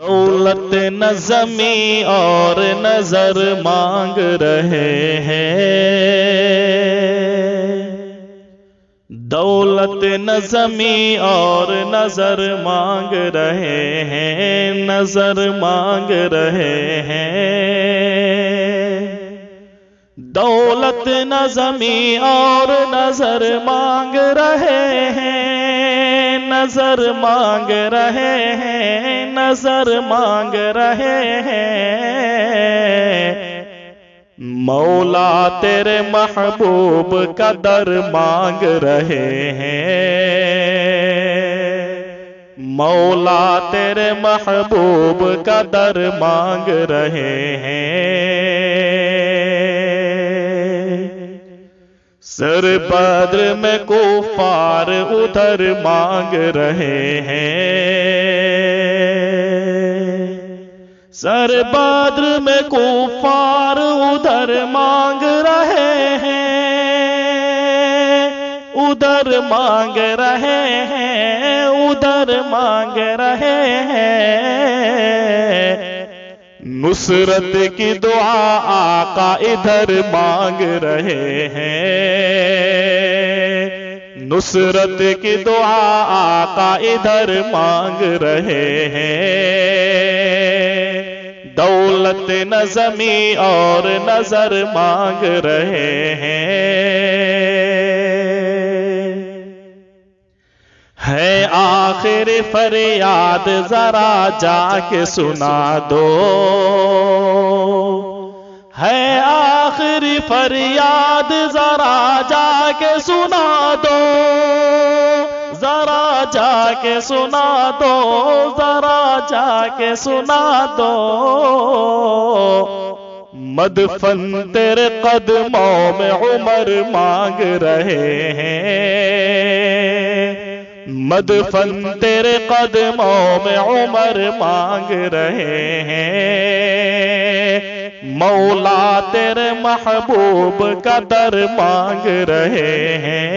دولت نہ زمیں اور نظر مانگ رہے ہیں، دولت نہ زمیں اور نظر مانگ رہے ہیں، نظر مانگ رہے ہیں، دولت نہ زمیں اور نظر مانگ رہے ہیں، نظر مانگ رہے ہیں، نظر مانگ رہے ہیں، مولا تیرے محبوب کا در مانگ رہے ہیں، مولا تیرے محبوب کا در مانگ رہے ہیں، سر بدر میں کفار ادھر مانگ رہے ہیں، سر بدر میں کفار ادھر مانگ رہے ہیں، ادھر مانگ رہے ہیں، ادھر مانگ رہے ہیں، نصرت کی دعا آقا ادھر مانگ رہے ہیں، نصرت کی دعا آقا ادھر مانگ رہے ہیں، دولت نہ زمیں اور نظر مانگ رہے ہیں، ہے آخر فریاد ذرا جا کے سنا دو، ہے آخر فریاد ذرا جا کے سنا دو، ذرا جا کے سنا دو، ذرا جا کے سنا دو، مدفن تیرے قدموں میں عمر مانگ رہے ہیں، مدفن تیرے قدموں میں عمر مانگ رہے ہیں، مولا تیرے محبوب کا در مانگ رہے ہیں،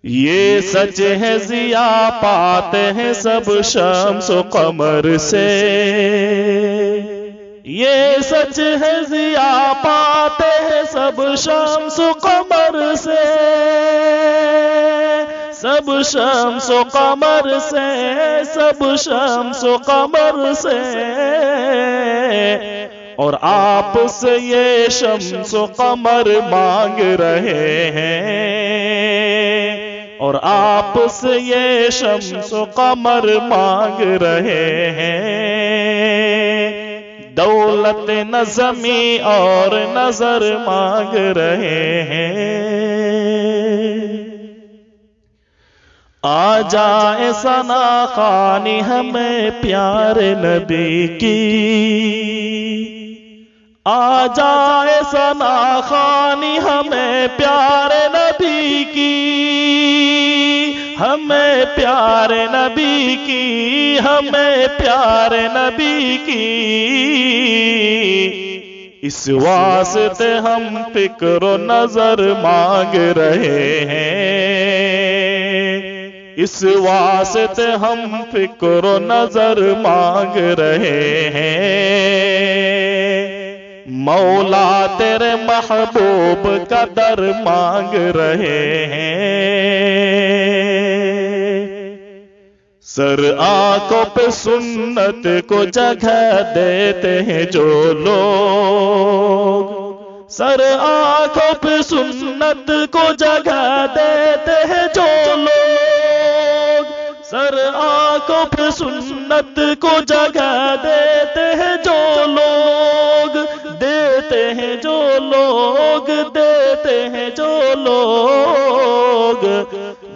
یہ سچ ہے ضیا پاتے ہیں سب شمس و قمر سے، یہ سچ ہے ضیا پاتے ہیں سب شمس و قمر سے، سب شمس و قمر سے، سب شمس و قمر سے، اور آپ سے یہ شمس و قمر مانگ رہے ہیں، اور آپ سے یہ شمس و قمر مانگ رہے ہیں، دولت نہ زمیں اور نظر مانگ رہے ہیں، آ جائے ثنا خوانی ہمیں پیارے نبی کی، آ جائے ثنا خوانی ہمیں پیارے نبی کی، ہمیں پیارے نبی کی، ہمیں پیارے نبی کی، اس واسطے ہم فکر و نظر مانگ رہے ہیں، اس واسطے ہم فکر و نظر مانگ رہے ہیں، مولا تیرے محبوب کا در مانگ رہے ہیں، سر آنکھوں پہ سنت کو جگہ دیتے ہیں جو لوگ، سر آنکھوں پہ سنت کو جگہ دیتے ہیں جو لوگ، سر آنکھوں پہ سنت کو جگہ دیتے ہیں جو لوگ، دیتے ہیں جو لوگ، دیتے ہیں جو لوگ،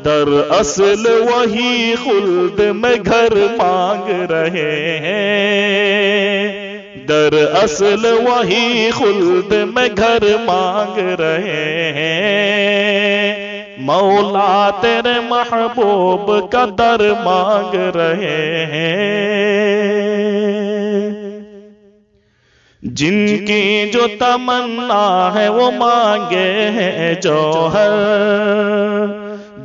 در اصل وہی خلد میں گھر مانگ رہے ہیں، در اصل وہی خلد میں گھر مانگ رہے ہیں، مولا تیرے محبوب کا در مانگ رہے ہیں، جن کی جو تمنا ہے وہ مانگے ہیں جوہر،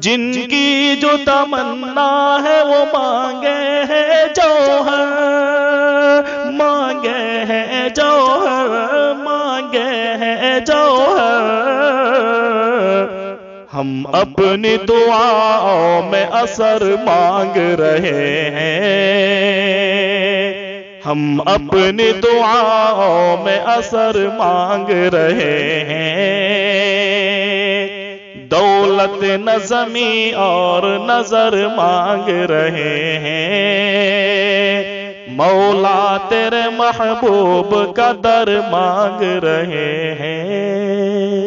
جن کی جو تمنا ہے وہ مانگے ہیں جوہر، مانگے ہیں جوہر، مانگے ہیں جوہر۔ ہم اپنی دعاؤں میں اثر مانگ رہے ہیں، ہم اپنی دعاؤں میں اثر مانگ رہے ہیں۔ دولت نظمی اور نظر مانگ رہے ہیں، مولا تیرے محبوب کا در مانگ رہے ہیں۔